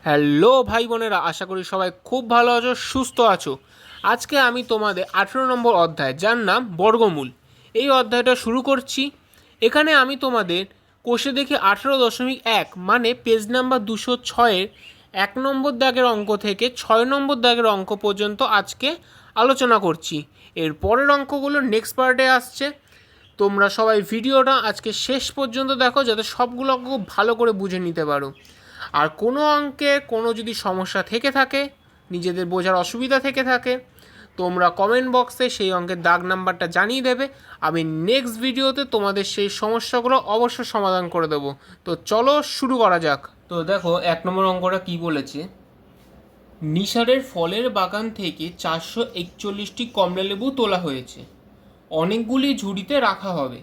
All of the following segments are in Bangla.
হ্যালো ভাই বোনেরা, আশা করি সবাই খুব ভালো আছো, সুস্থ আছো। আজকে আমি তোমাদের 18 নম্বর অধ্যায়, যার নাম বর্গমূল, এই অধ্যায়টা শুরু করছি। এখানে আমি তোমাদের কোষে দেখি 18.1 মানে পেজ নাম্বার 206-এর 1 নম্বর দাগের অঙ্ক থেকে 6 নম্বর দাগের অঙ্ক পর্যন্ত আজকে আলোচনা করছি। এর পরের অঙ্কগুলো নেক্সট পার্টে আসছে। তোমরা সবাই ভিডিওটা আজকে শেষ পর্যন্ত দেখো, যাতে সবগুলো অঙ্ক খুব ভালো করে বুঝে নিতে পারো। আর কোনো অঙ্কে কোনো যদি সমস্যা থেকে থাকে, নিজেদের বোঝার অসুবিধা থেকে থাকে, তোমরা কমেন্ট বক্সে সেই অঙ্কের দাগ নাম্বারটা জানিয়ে দেবে। আমি নেক্সট ভিডিওতে তোমাদের সেই সমস্যাগুলো অবশ্যই সমাধান করে দেবো। তো চলো শুরু করা যাক। তো দেখো 1 নম্বর অঙ্কটা কি বলেছে। নিসারের ফলের বাগান থেকে 441টি কমলালেবু তোলা হয়েছে। অনেকগুলি ঝুড়িতে রাখা হবে।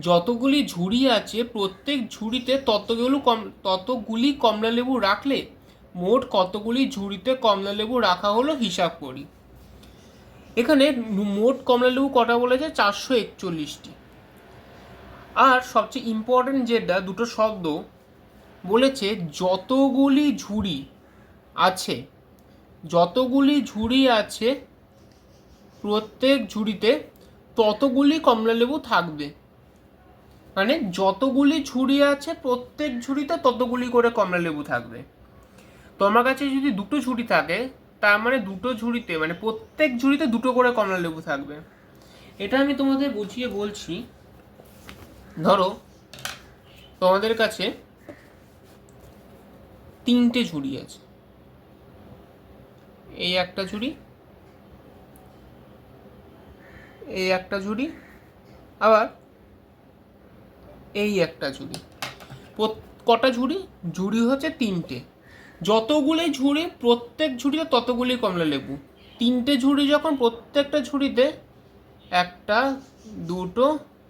যতগুলি ঝুড়ি আছে প্রত্যেক ঝুড়িতে ততগুলি কমলালেবু রাখলে মোট কতগুলি ঝুড়িতে কমলালেবু রাখা হলো হিসাব করি। এখানে মোট কমলালেবু কটা বলেছে? 441টি। আর সবচেয়ে ইম্পর্টেন্ট যেটা, দুটো শব্দ বলেছে, যতগুলি ঝুড়ি আছে, যতগুলি ঝুড়ি আছে প্রত্যেক ঝুড়িতে ততগুলি কমলালেবু থাকবে। মানে যতগুলি ঝুড়ি আছে প্রত্যেক ঝুড়িতে ততগুলি করে কমলালেবু থাকবে। তোমার কাছে যদি দুটো ঝুড়ি থাকে, তার মানে দুটো ঝুড়িতে, মানে প্রত্যেক ঝুড়িতে দুটো করে কমলালেবু থাকবে। এটা আমি তোমাদের বুঝিয়ে বলছি। ধরো তোমাদের কাছে 3টে ঝুড়ি আছে। এই একটা ঝুড়ি, এই একটা ঝুড়ি, আবার এই একটা ঝুড়ি। কটা ঝুড়ি? ঝুড়ি হচ্ছে 3টে। যতগুলি ঝুড়ি প্রত্যেক ঝুড়িতে ততগুলি কমলালেবু। 3টে ঝুড়ি যখন, প্রত্যেকটা ঝুড়িতে 1, 2,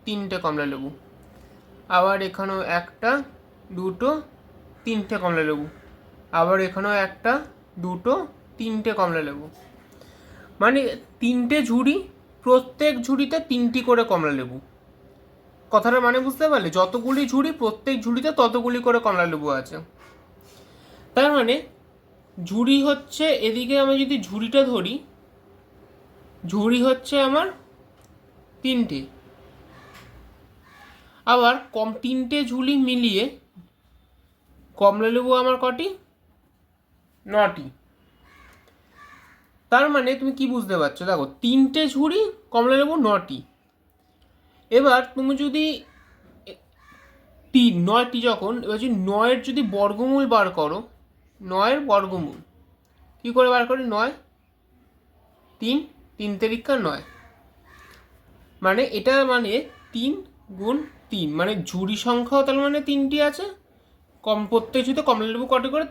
3টে কমলালেবু। আবার এখানেও 1, 2, 3টে কমলালেবু। আবার এখানেও 1, 2, 3টে কমলালেবু। মানে 3টে ঝুড়ি, প্রত্যেক ঝুড়িতে 3টি করে কমলালেবু। কথাটা মানে বুঝতে পারলে? যতগুলি ঝুড়ি প্রত্যেক ঝুড়িতে ততগুলি করে কমলালেবু আছে। তার মানে ঝুড়ি হচ্ছে, এদিকে আমি যদি ঝুড়িটা ধরি, ঝুড়ি হচ্ছে আমার 3টে। আবার 3টে ঝুড়ি মিলিয়ে কমলালেবু আমার কটি? 9টি। তার মানে তুমি কি বুঝতে পারছো? দেখো 3টে ঝুড়ি, কমলালেবু 9টি। এবার তুমি যদি 9টি যখন, এবার যদি 9-এর যদি বর্গমূল বার করো, 9-এর বর্গমূল কী করে বার করি? 9, 3, 3 তেরিকা 9। মানে এটা মানে 3 গুণ 3, মানে ঝুড়ি সংখ্যাও তার মানে 3টি আছে। প্রত্যেক ঝুড়িতে কমলালেবু কটি করে?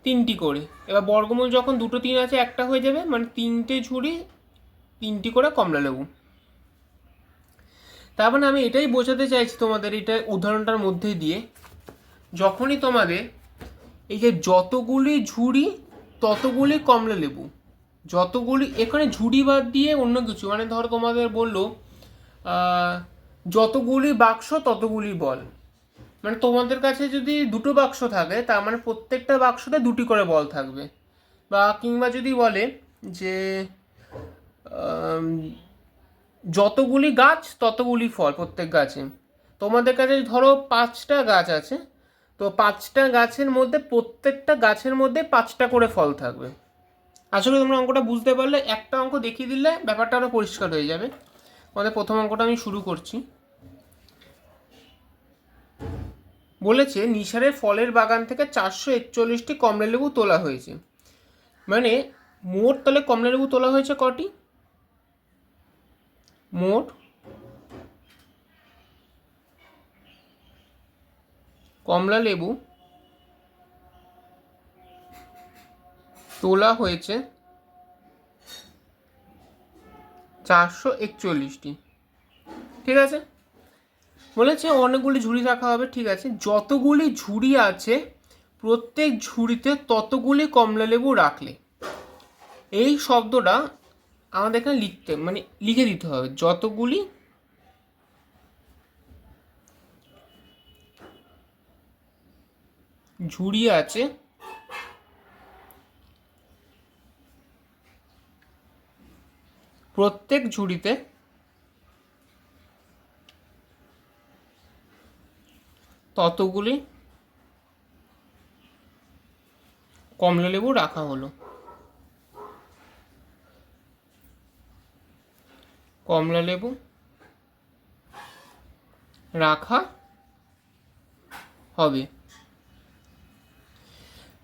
3টি করে। এবার বর্গমূল যখন 2, 3 আছে, একটা হয়ে যাবে, মানে 3টে ঝুড়ি 3টি করে কমলালেবু। তার মানে আমি এটাই বোঝাতে চাইছি তোমাদের এটা উদাহরণটার মধ্যে দিয়ে, যখনই তোমাদের এই যে যতগুলি ঝুড়ি ততগুলি কমলালেবু, যতগুলি, এখানে ঝুড়ি বাদ দিয়ে অন্য কিছু, মানে ধরো তোমাদের বললো যতগুলি বাক্স ততগুলি বল। মানে তোমাদের কাছে যদি দুটো বাক্স থাকে, তার মানে প্রত্যেকটা বাক্সতে 2টি করে বল থাকবে। বা কিংবা যদি বলে যে যতগুলি গাছ ততগুলি ফল প্রত্যেক গাছে। তোমাদের কাছে ধরো 5টা গাছ আছে, তো 5টা গাছের মধ্যে প্রত্যেকটা গাছের মধ্যে 5টা করে ফল থাকবে। আসলে তোমরা অঙ্কটা বুঝতে পারলে, একটা অঙ্ক দেখিয়ে দিলে ব্যাপারটা আরও পরিষ্কার হয়ে যাবে। আমাদের প্রথম অঙ্কটা আমি শুরু করছি। বলেছে নিসারের ফলের বাগান থেকে 441টি কমলালেবু তোলা হয়েছে। মানে মোট তাহলে কমলালেবু তোলা হয়েছে কটি? মোট কমলালেবু তোলা হয়েছে 441টি। ঠিক আছে। বলেছে অনেকগুলি ঝুড়ি রাখা হবে। ঠিক আছে, যতগুলি ঝুড়ি আছে প্রত্যেক ঝুড়িতে ততগুলি কমলালেবু রাখলে, এই শব্দটা আমাদের এখানে লিখে দিতে হবে। যতগুলি ঝুড়ি আছে প্রত্যেক ঝুড়িতে ততগুলি কমলালেবু রাখা হলো। কমলালেবু রাখা হবে।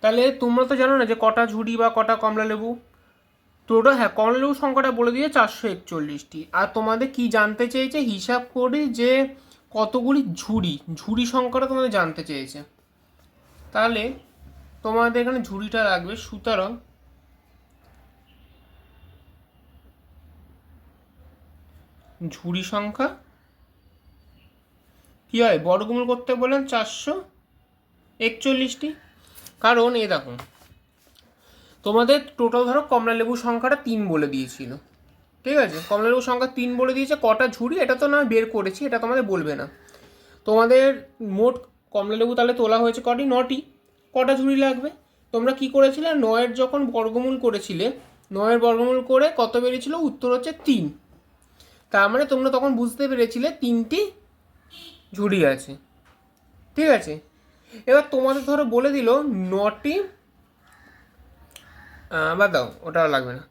তাহলে তোমরা তো জানো না যে কটা ঝুড়ি বা কটা কমলালেবু। টোটাল হ্যাঁ, কমলালেবু সংখ্যাটা বলে দিয়ে 441টি। আর তোমাদের কি জানতে চেয়েছে হিসাব করে যে কতগুলি ঝুড়ি সংখ্যাটা তোমাদের জানতে চেয়েছে। তাহলে তোমাদের এখানে ঝুড়িটা লাগবে, সুতরাং ঝুড়ি সংখ্যা কী হয়, বর্গমূল করতে বললেন 441টি। কারণ এই দেখো তোমাদের টোটাল ধরো কমলালেবু সংখ্যাটা 3 বলে দিয়েছিল, ঠিক আছে, কমলালেবু সংখ্যা 3 বলে দিয়েছে। কটা ঝুড়ি এটা তো না বের করেছি, এটা তোমাদের বলবে না। তোমাদের মোট কমলালেবু তাহলে তোলা হয়েছে কটি, 9টি। কটা ঝুড়ি লাগবে, তোমরা কি করেছিলে, 9-এর যখন বর্গমূল করেছিলে, 9-এর বর্গমূল করে কত বেরিয়েছিল, উত্তর হচ্ছে 3। তার মানে তোমরা তখন বুঝতে পেরেছিলে 3টি ঝুড়ি আছে, ঠিক আছে। এবার তোমাদের ধরো বলে দিল 9টি, বাদ দাও ওটা লাগবে না,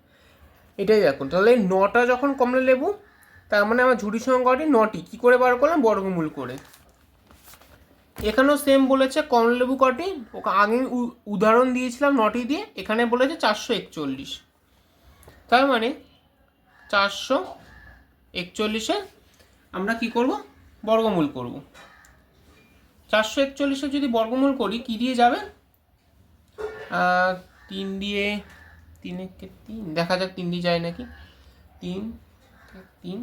এটাই দেখো। তাহলে 9টা যখন কমলালেবু, তার মানে আমার ঝুড়ি সংখ্যাটি 9টি। কী করে বার করলাম, বর্গমূল করে। এখানেও সেম বলেছে কমলালেবু কটি, ওকে আগে উদাহরণ দিয়েছিলাম 9টি দিয়ে, এখানে বলেছে 441। তার মানে 441-এ আমরা কি করব, বর্গমূল করব। 441-এ যদি বর্গমূল করি কি দিয়ে যাবে, 3 দিয়ে, 3 দেখা যাক 3 দিয়ে যায় নাকি। 3 3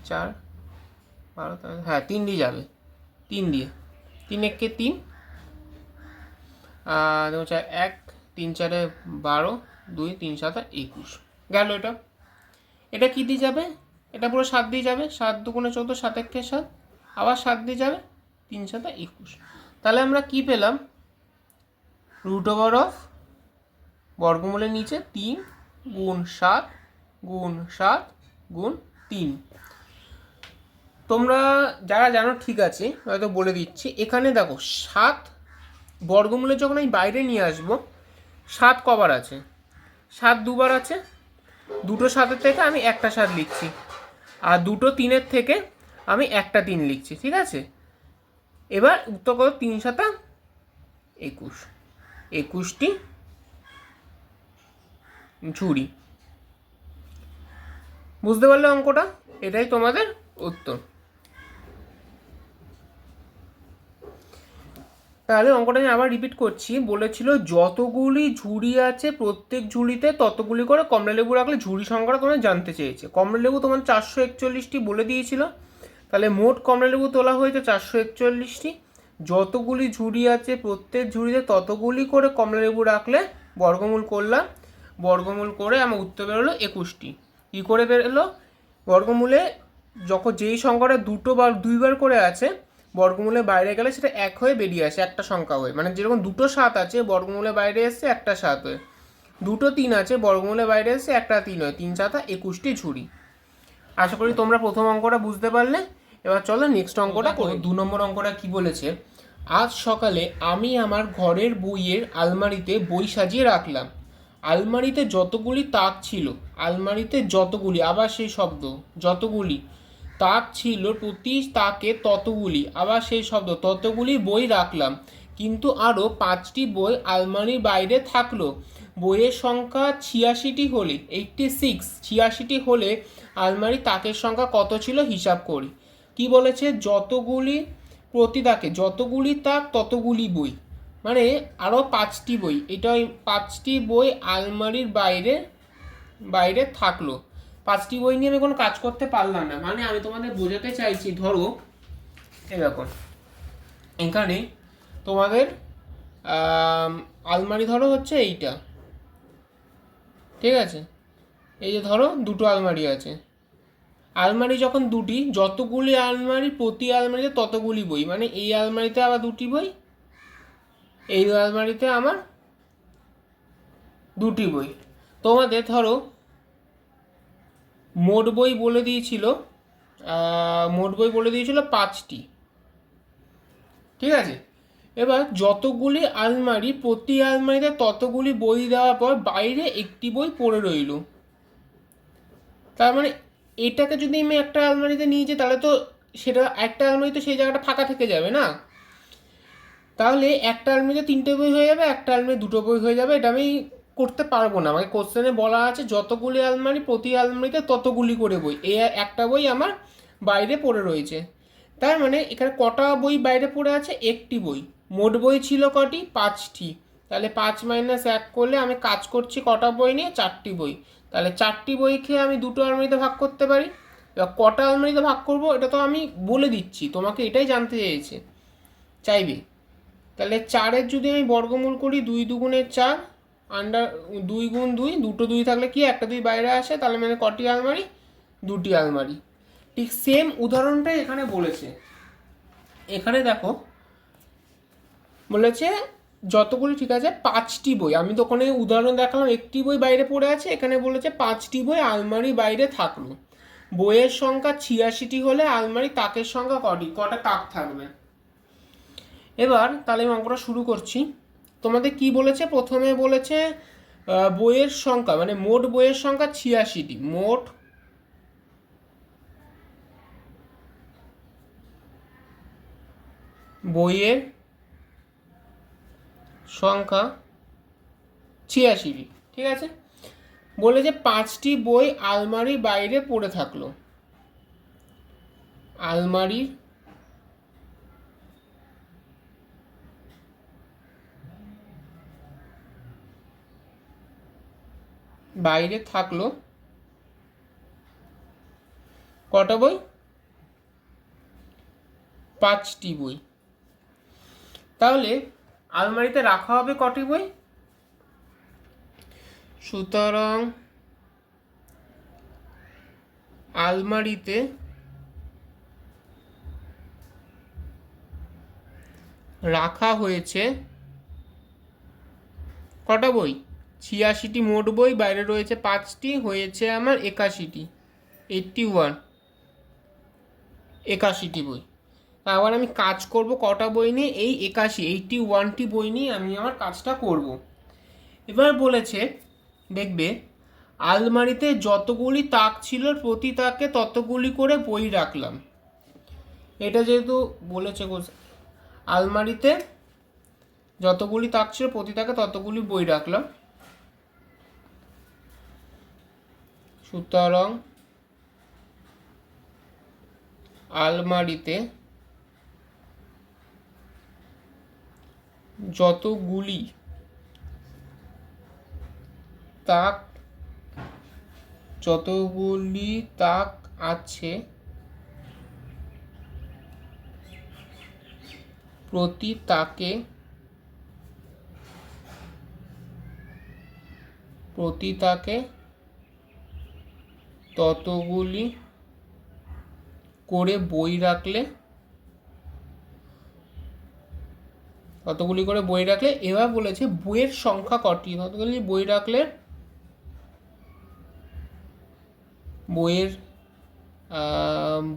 4 12, হ্যাঁ 3 দিয়ে যাবে, 3 দিয়ে, 3 একে 3, দেখো 1 3 4 12, 2 3 7 21 গেল। এটা কি দিয়ে যাবে, এটা পুরো 7 দিয়ে যাবে, 7 2 14, 7 1 7, আবার 7 দিয়ে যাবে, 3 7 21। তাহলে আমরা কি পেলাম, √ বর্গমূলের নিচে 3 গুণ 7 গুণ 7 গুণ 3। তোমরা যারা জানো ঠিক আছে, হয়তো বলে দিচ্ছি। এখানে দেখো 7 বর্গমূলের যখন আমি বাইরে নিয়ে আসবো, 7 কবার আছে, 7 দুবার আছে। 2টো 7-এর থেকে আমি একটা 7 লিখছি, আর 2টো 3-এর থেকে আমি একটা 3 লিখছি, ঠিক আছে। এবার উত্তর কত, 3 7 21, 21টি ঝুড়ি। বুঝতে পারলে অঙ্কটা, এটাই তোমাদের উত্তর। তাহলে অঙ্কটা আমি আবার রিপিট করছি। বলেছিল যতগুলি ঝুড়ি আছে প্রত্যেক ঝুড়িতে ততগুলি করে কমলালেবু রাখলে ঝুড়ি সংখ্যাটা তোমার জানতে চেয়েছে। কমলালেবু তোমার 441টি বলে দিয়েছিল, তাহলে মোট কমলালেবু তোলা হয়েছে 441টি। যতগুলি ঝুড়ি আছে প্রত্যেক ঝুড়িতে ততগুলি করে কমলালেবু রাখলে বর্গমূল করলাম, বর্গমূল করে আমার উত্তর বেরোলো 21টি। কী করে বেরোলো, বর্গমূলে যখন যেই সংখ্যাটা 2টো বা 2বার করে আছে, বর্গমূলের বাইরে গেলে সেটা 1 হয়ে বেরিয়ে আসে, একটা সংখ্যা হয়ে। মানে যেরকম 2টো 7 আছে, বর্গমূলের বাইরে এসছে একটা 7 হয়ে। 2টো 3 আছে, বর্গমূলের বাইরে এসছে একটা 3 হয়। 3 7 21টি ঝুড়ি। আশা করি তোমরা প্রথম অঙ্কটা বুঝতে পারলে। এবার চলো নেক্সট অঙ্কটা করো। 2 নম্বর অঙ্কটা কি বলেছে, আজ সকালে আমি আমার ঘরের বইয়ের আলমারিতে বই সাজিয়ে রাখলাম। আলমারিতে যতগুলি তাক ছিল, আলমারিতে যতগুলি, আবার সেই শব্দ, যতগুলি তাক ছিল প্রতি তাকে ততগুলি, আবার সেই শব্দ, ততগুলি বই রাখলাম। কিন্তু আরও 5টি বই আলমারির বাইরে থাকলো। বইয়ের সংখ্যা 86টি হলে, 86, 86টি হলে আলমারি তাকের সংখ্যা কত ছিল হিসাব করি। কি বলেছে, যতগুলি প্রতি তাকে, যতগুলি তাক ততগুলি বই, মানে আরও 5টি বই, এটা 5টি বই আলমারির বাইরে বাইরে থাকলো। 5টি বই নিয়ে আমি কোনো কাজ করতে পারলাম না। মানে আমি তোমাদের বোঝাতে চাইছি, ধরো এই দেখো এখানে তোমাদের আলমারি ধরো হচ্ছে এইটা, ঠিক আছে। এই যে ধরো 2টো আলমারি আছে, আলমারি যখন 2টি, যতগুলি আলমারি প্রতি আলমারিতে ততগুলি বই, মানে এই আলমারিতে আবার 2টি বই, এই আলমারিতে আমার 2টি বই। তোমাদের ধরো মোট বই বলে দিয়েছিল, মোট বই বলে দিয়েছিল 5টি। ঠিক আছে, এবার যতগুলি আলমারি, প্রতি আলমারিতে ততগুলি বই দেওয়ার পর বাইরে একটি বই পড়ে রইল। তার মানে এটাকে যদি আমি একটা আলমারিতে নিয়ে যাই তাহলে তো সেটা একটা আলমারিতে সেই জায়গাটা ফাঁকা থেকে যাবে না। তাহলে একটা আলমারিতে 3টে বই হয়ে যাবে, একটা আলমারি 2টো বই হয়ে যাবে। এটা আমি করতে পারবো না, আমাকে কোশ্চেনে বলা আছে যতগুলি আলমারি, প্রতি আলমারিতে ততগুলি করে বই। এই একটা বই আমার বাইরে পড়ে রয়েছে। তার মানে এখানে কটা বই বাইরে পড়ে আছে? একটি বই। মোট বই ছিল কটি? 5টি। তাহলে 5 - 1 করলে আমি কাজ করছি কটা বই নিয়ে? 4টি বই। তাহলে 4টি বইকে আমি 2টো আলমারিতে ভাগ করতে পারি। এবার কটা আলমারিতে ভাগ করব এটা তো আমি বলে দিচ্ছি, তোমাকে এটাই জানতে চাইবে। তাহলে 4-এর যদি আমি বর্গমূল করি, 2×2 = 4, আন্ডার 2×2, 2টো 2 থাকলে কি একটা 2 বাইরে আসে, তাহলে মানে কটি আলমারি? 2টি আলমারি। ঠিক সেম উদাহরণটাই এখানে বলেছে। এখানে দেখো বলেছে যতগুলি, ঠিক আছে, 5টি বই। আমি তো ওখানে উদাহরণ দেখালাম একটি বই বাইরে পড়ে আছে, এখানে বলেছে 5টি বই আলমারি বাইরে থাকলো। বইয়ের সংখ্যা 86টি হলে আলমারি তাকের সংখ্যা কটি? কটা তাক থাকবে? এবার তাহলে আমি অঙ্কটা শুরু করছি। তোমাদের কি বলেছে? প্রথমে বলেছে বইয়ের সংখ্যা, মানে মোট বইয়ের সংখ্যা 86টি। মোট বইয়ের সংখ্যা 86টি। ঠিক আছে, বলেছে 5টি বই আলমারির বাইরে পড়ে থাকলো। আলমারির বাইরে থাকলো কটা বই? 5টি বই। তাহলে আলমারিতে রাখা হবে কটি বই? সুতরাং আলমারিতে রাখা হয়েছে কটা বই? 86টি মোট বই, বাইরে রয়েছে 5টি, হয়েছে আমার 81টি। 81, 81টি বই। আবার আমি কাজ করব কটা বই নিয়ে? এই 81টি বই নিয়ে আমি আমার কাজটা করব। এবার বলেছে দেখবে আলমারিতে যতগুলি তাক ছিল প্রতি তাকে ততগুলি করে বই রাখলাম। এটা যেহেতু বলেছে আলমারিতে যতগুলি তাক ছিল প্রতি তাকে ততগুলি বই রাখলাম, সুতরাং আলমারিতে যতগুলি তাক আছে প্রতি তাকে ততগুলি করে বই রাখলে এবার বলেছে বইয়ের সংখ্যা কটি? কতগুলি বই রাখলে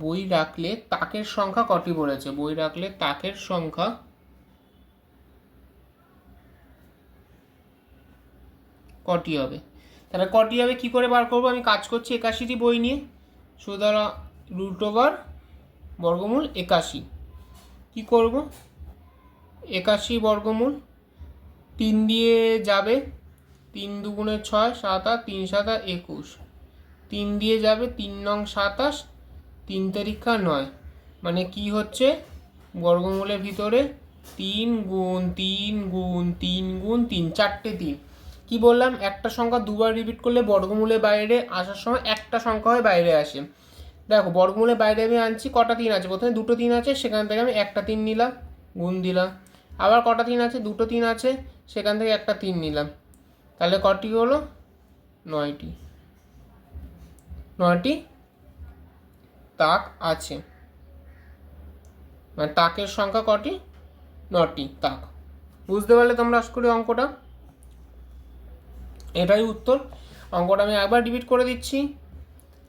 বই রাখলে তাকের সংখ্যা কটি বলেছে? বই রাখলে তাকের সংখ্যা কটি হবে? তাহলে কটি হবে কি করে বার করবো? আমি কাজ করছি 81টি বই নিয়ে, সুতরাং √, বর্গমূল 81। কি করব? 81 বর্গমূল 3 দিয়ে যাবে, 3×2 = 6, 7 আর 3 × 7 = 21। 3 দিয়ে যাবে, 3 নং 27, 3 তারিখা 9। মানে কি হচ্ছে? বর্গমূলের ভিতরে 3 × 3 × 3 × 3, 4টে 3। কি বললাম? একটা সংখ্যা দুবার রিপিট করলে বর্গমূলের বাইরে আসার সময় একটা সংখ্যা হয়ে বাইরে আসে। দেখো বর্গমূলের বাইরে আমি আনছি কটা 3 আছে? প্রথমে 2টো 3 আছে, সেখান থেকে আমি একটা 3 নিলাম, গুণ দিলাম। আবার কটা 3 আছে? 2টো 3 আছে, সেখান থেকে একটা 3 নিলাম। তাহলে কটি হলো? 9টি। 9টি তাক আছে, মানে তাকের সংখ্যা কটি? 9টি তাক। বুঝতে পারলে তোমরা আশা করি অঙ্কটা? এটাই উত্তর। অঙ্কটা আমি একবার রিপিট করে দিচ্ছি।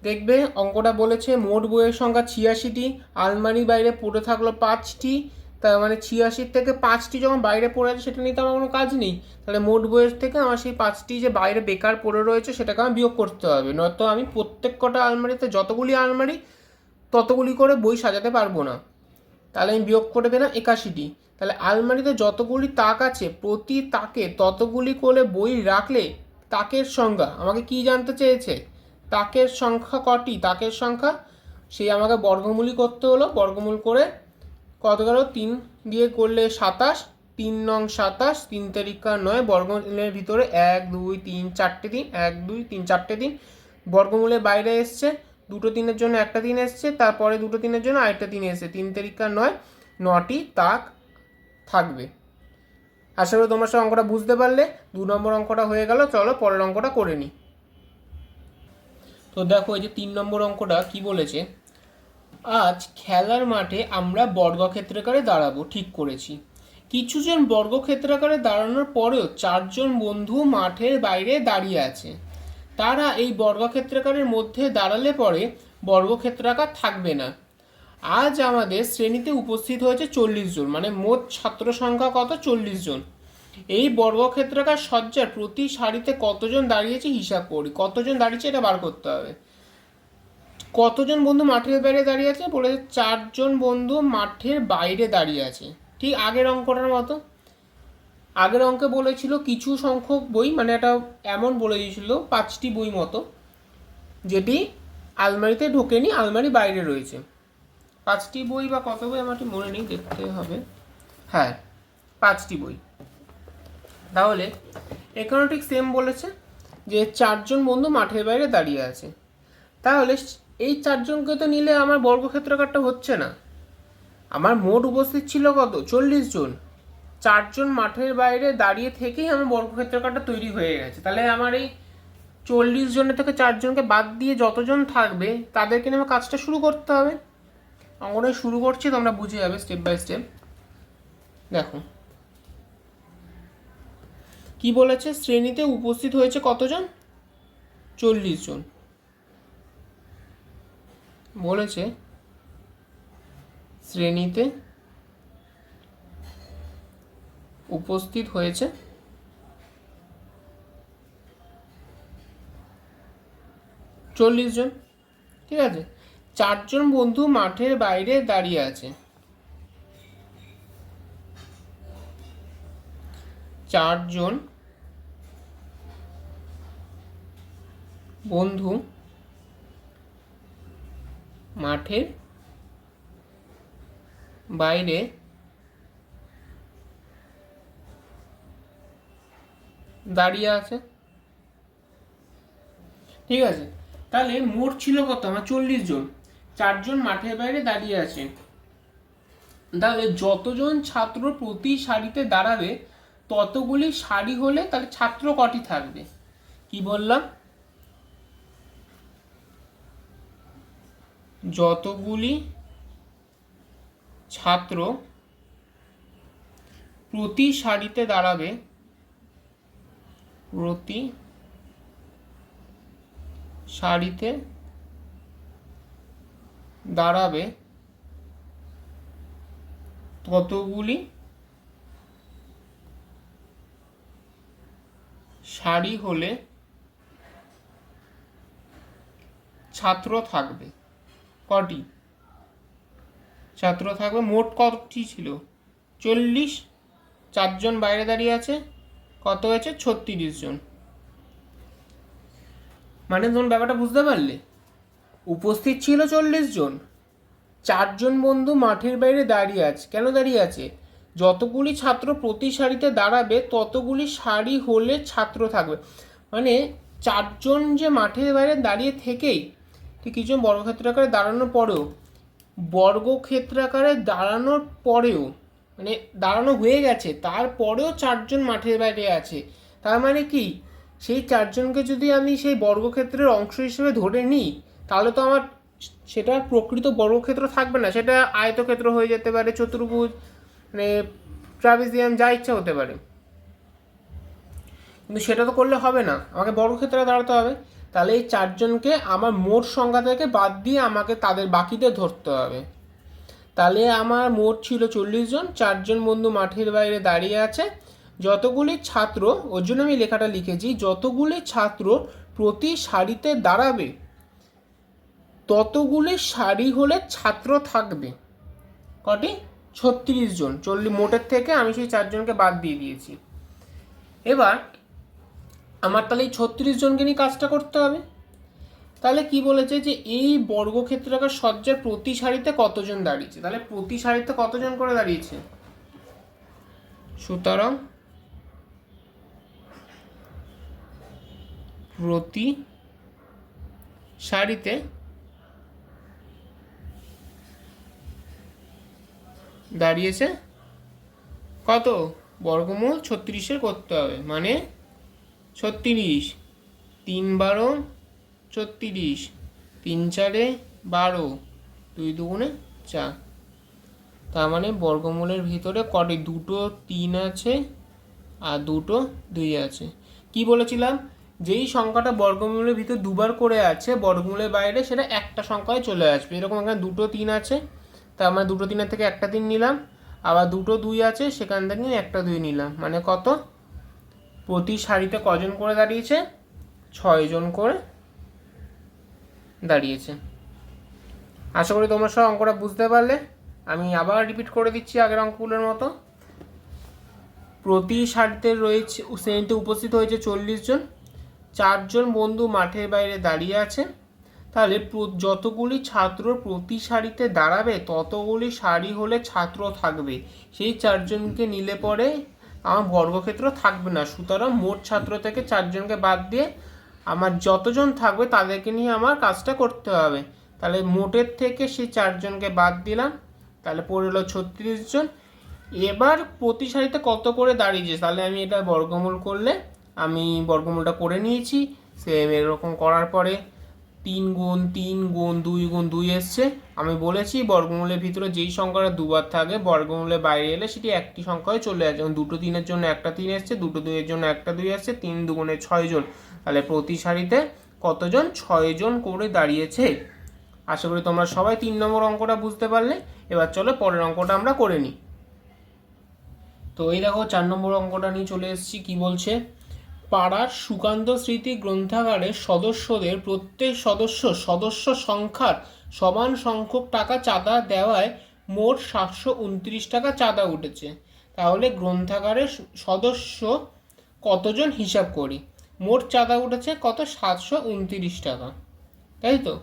দেখবে অঙ্কটা বলেছে মোট বইয়ের সংখ্যা 86টি, আলমারি বাইরে পড়ে থাকলো 5টি। তার মানে 86 থেকে 5টি যখন বাইরে পড়ে আছে সেটা নিয়ে তো আমার কোনো কাজ নেই। তাহলে মোট বইয়ের থেকে আমার সেই 5টি যে বাইরে বেকার পড়ে রয়েছে সেটাকে আমার বিয়োগ করতে হবে, নয়তো আমি প্রত্যেক কটা আলমারিতে যতগুলি আলমারি ততগুলি করে বই সাজাতে পারবো না। তাহলে আমি বিয়োগ করে দিলাম 81টি। তাহলে আলমারিতে যতগুলি তাক আছে প্রতি তাকে ততগুলি করে বই রাখলে তাকের সংখ্যা আমাকে কি জানতে চেয়েছে, তাকের সংখ্যা কটি, তাকের সংখ্যা সেই আমাকে বর্গমূলই করতে হলো। বর্গমূল করে কত গেল, 3 দিয়ে করলে 27, 3 নং 27, 3 তারিখা 9, বর্গমূলের ভিতরে 1 2 3 4টে দিন, 1 2 3 4টে দিন। বর্গমূলের বাইরে এসছে, দুটো দিনের জন্য একটা দিন এসছে, তারপরে দুটো দিনের জন্য আরেকটা দিন এসছে, 3 তারিখা 9, 9টি তাক থাকবে। আশা করি তোমার সব অঙ্কটা বুঝতে পারলে। 2 নম্বর অঙ্কটা হয়ে গেল, চলো পরের অঙ্কটা করে নিই। তো দেখো এই যে 3 নম্বর অঙ্কটা কি বলেছে, আজ খেলার মাঠে আমরা বর্গক্ষেত্রাকারে দাঁড়াবো ঠিক করেছি। কিছুজন বর্গক্ষেত্রাকারে দাঁড়ানোর পরেও 4জন বন্ধু মাঠের বাইরে দাঁড়িয়ে আছে। তারা এই বর্গক্ষেত্রাকারের মধ্যে দাঁড়ালে পরে বর্গক্ষেত্রাকার থাকবে না। আজ আমাদের শ্রেণীতে উপস্থিত হয়েছে 40 জন, মানে মোট ছাত্র সংখ্যা কত, 40 জন। এই বর্গক্ষেত্রাকার সজ্জার প্রতি সারিতে কতজন দাঁড়িয়েছে হিসাব করি। কতজন দাঁড়িয়েছে এটা বার করতে হবে। কতজন বন্ধু মাঠের বাইরে দাঁড়িয়ে আছে বলে, 4জন বন্ধু মাঠের বাইরে দাঁড়িয়ে আছে। ঠিক আগের অঙ্কটার মতো। আগের অঙ্কে বলেছিল কিছু সংখ্যক বই, মানে এটা এমন বলে দিয়েছিল 5টি বই মতো, যেটি আলমারিতে ঢোকেনি, আলমারি বাইরে রয়েছে। 5টি বই বা কত বই আমার ঠিক মনে নেই, দেখতে হবে। হ্যাঁ, 5টি বই। তাহলে এখানেও ঠিক সেম বলেছে যে 4জন বন্ধু মাঠের বাইরে দাঁড়িয়ে আছে। তাহলে এই 4জনকে তো নিলে আমার বর্গক্ষেত্রাকারটা হচ্ছে না। আমার মোট উপস্থিত ছিল কত, 40 জন। 4জন মাঠের বাইরে দাঁড়িয়ে থেকেই আমার বর্গক্ষেত্রাকারটা তৈরি হয়ে গেছে। তাহলে আমার এই 40 জনের থেকে 4জনকে বাদ দিয়ে যতজন থাকবে তাদেরকে নিয়ে আমার কাজটা শুরু করতে হবে। অঙ্কটা শুরু করছি, তোমরা বুঝে যাবে স্টেপ বাই স্টেপ। দেখো কি বলেছে, শ্রেণীতে উপস্থিত হয়েছে কতজন, 40 জন। বলেছে শ্রেণীতে উপস্থিত হয়েছে 40 জন, ঠিক আছে। 4জন বন্ধু মাঠের বাইরে দাঁড়িয়ে আছে। 4জন বন্ধু মাঠের বাইরে দাঁড়িয়ে আছে, ঠিক আছে। তাহলে মোট ছিল কত আমার, 40 জন। 4জন মাঠের বাইরে দাঁড়িয়ে আছে। তাহলে যতজন ছাত্র প্রতি সারিতে দাঁড়াবে ততগুলি সারি হলে তাহলে ছাত্র কটি থাকবে। কি বললাম, যতগুলি ছাত্র প্রতি সারিতে দাঁড়াবে, প্রতি সারিতে দাঁড়াবে ততগুলি সারি হলে ছাত্র থাকবে। কটি ছাত্র থাকবে, মোট কতটি ছিল, 40। 4জন বাইরে দাঁড়িয়ে আছে, কত হয়েছে, 36 জন। মানে তোমার ব্যাপারটা বুঝতে পারলে, উপস্থিত ছিল 40 জন, 4জন বন্ধু মাঠের বাইরে দাঁড়িয়ে আছে। কেন দাঁড়িয়ে আছে, যতগুলি ছাত্র প্রতি সারিতে দাঁড়াবে ততগুলি সারি হলে ছাত্র থাকবে। মানে 4জন যে মাঠের বাইরে দাঁড়িয়ে থেকেই, ঠিক কিছু বর্গক্ষেত্রাকারে দাঁড়ানোর পরেও, বর্গক্ষেত্রাকারে দাঁড়ানোর পরেও, মানে দাঁড়ানো হয়ে গেছে তারপরেও 4জন মাঠের বাইরে আছে। তার মানে কি, সেই 4জনকে যদি আমি সেই বর্গক্ষেত্রের অংশ হিসেবে ধরে নিই তাহলে তো আমার সেটা প্রকৃত বর্গক্ষেত্র থাকবে না, সেটা আয়তক্ষেত্র হয়ে যেতে পারে, চতুর্ভুজ, মানে ট্রাপিজিয়াম, যা ইচ্ছা হতে পারে। কিন্তু সেটা তো করলে হবে না, আমাকে বর্গক্ষেত্রে দাঁড়াতে হবে। তাহলে এই চারজনকে আমার মোট সংখ্যা থেকে বাদ দিয়ে আমাকে তাদের বাকিদের ধরতে হবে। তাহলে আমার মোট ছিল 40 জন, 4জন বন্ধু মাঠের বাইরে দাঁড়িয়ে আছে। যতগুলি ছাত্র, ওর জন্য আমি লেখাটা লিখেছি, যতগুলি ছাত্র প্রতি সারিতে দাঁড়াবে ততগুলি সারি হলে ছাত্র থাকবে কটি? 36 জন। 40 মোটের থেকে আমি সেই 4জনকে বাদ দিয়ে দিয়েছি। এবার আমার তাহলে এই 36 জনকে নিয়ে কাজটা করতে হবে। তাহলে কি বলেছে যে এই বর্গক্ষেত্রাকার সজ্জার প্রতি সারিতে কতজন দাঁড়িয়েছে, তাহলে প্রতি সারিতে কতজন করে দাঁড়িয়েছে, সুতরাং প্রতি সারিতে দাঁড়িয়েছে কত, বর্গমূল 36-এর করতে হবে, মানে 36, 3 12 36, 3 4 12, 2 2 4। তার মানে বর্গমূলের ভিতরে কটি, দুটো 3 আছে আর দুটো 2 আছে। কি বলেছিলাম, যেই সংখ্যাটা বর্গমূলের ভিতরে দুবার করে আছে বর্গমূলের বাইরে সেটা একটা সংখ্যায় চলে আসবে। এরকম এখানে দুটো 3 আছে, তার মানে দুটো 3-এর থেকে একটা 3 নিলাম, আবার দুটো 2 আছে সেখান থেকে একটা 2 নিলাম, মানে কত, প্রতি সারিতে কজন করে দাঁড়িয়েছে, 6 জন করে দাঁড়িয়েছে। আশা করি তোমরা সব অঙ্কটা বুঝতে পারলে। আমি আবার রিপিট করে দিচ্ছি আগের অঙ্কগুলোর মতো। প্রতি সারিতে রয়েছে, শ্রেণীতে উপস্থিত হয়েছে 40 জন, 4জন বন্ধু মাঠের বাইরে দাঁড়িয়ে আছে। তাহলে যতগুলি ছাত্র প্রতি সারিতে দাঁড়াবে ততগুলি সারি হলে ছাত্র থাকবে। সেই 4জনকে নিলে পরে আমার বর্গক্ষেত্র থাকবে না, সুতরাং মোট ছাত্র থেকে 4জনকে বাদ দিয়ে আমার যতজন থাকবে তাদেরকে নিয়ে আমার কাজটা করতে হবে। তাহলে মোটের থেকে সেই 4জনকে বাদ দিলাম, তাহলে পড়ে হলো 36 জন। এবার প্রতি সারিতে কত করে দাঁড়িয়েছে, তাহলে আমি এটা বর্গমূল করলে, আমি বর্গমূলটা করে নিয়েছি। সেম এরকম করার পরে 3 গুণ 3 গুণ 2 গুণ 2 এসছে। আমি বলেছি বর্গমূলের ভিতরে যেই সংখ্যাটা দুবার থাকে বর্গমূলের বাইরে এলে সেটি একটি সংখ্যায় চলে আসে। যেমন দুটো 3-এর জন্য একটা 3 এসছে, দুটো 2-এর জন্য একটা 2 আসছে, 3 2 6 জন। তাহলে প্রতি সারিতে কতজন, 6 জন করে দাঁড়িয়েছে। আশা করি তোমরা সবাই 3 নম্বর অঙ্কটা বুঝতে পারলে। এবার চলো পরের অঙ্কটা আমরা করে নিই। তো এই দেখো 4 নম্বর অঙ্কটা নিয়ে চলে এসেছি। কি বলছে, পাড়ার সুকান্ত স্মৃতি গ্রন্থাগারের সদস্যদের প্রত্যেক সদস্য সংখ্যার সমান সংখ্যক টাকা চাঁদা দেওয়ায় মোট 729 টাকা চাঁদা উঠেছে। তাহলে গ্রন্থাগারের সদস্য কতজন হিসাব করি। মোট চাঁদা উঠেছে কত, 729 টাকা, তাই তো।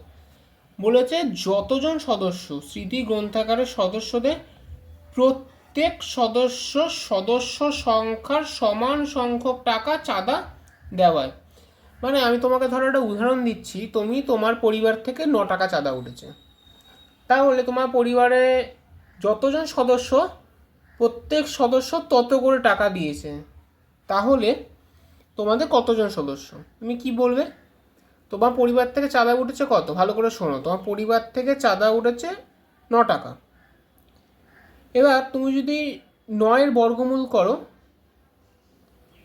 বলেছে যতজন সদস্য স্মৃতি গ্রন্থাগারের সদস্যদের প্রত্যেক সদস্য সংখ্যার সমান সংখ্যক টাকা চাঁদা দেওয়ায়। মানে আমি তোমাকে ধরো একটা উদাহরণ দিচ্ছি, তুমি তোমার পরিবার থেকে 9 টাকা চাঁদা উঠেছে, তাহলে তোমার পরিবারে যতজন সদস্য প্রত্যেক সদস্য তত করে টাকা দিয়েছে, তাহলে তোমাদের কতজন সদস্য, তুমি কি বলবে। তোমার পরিবার থেকে চাঁদা উঠেছে কত, ভালো করে শোনো, তোমার পরিবার থেকে চাঁদা উঠেছে 9 টাকা। এবার তুমি যদি 9-এর বর্গমূল করো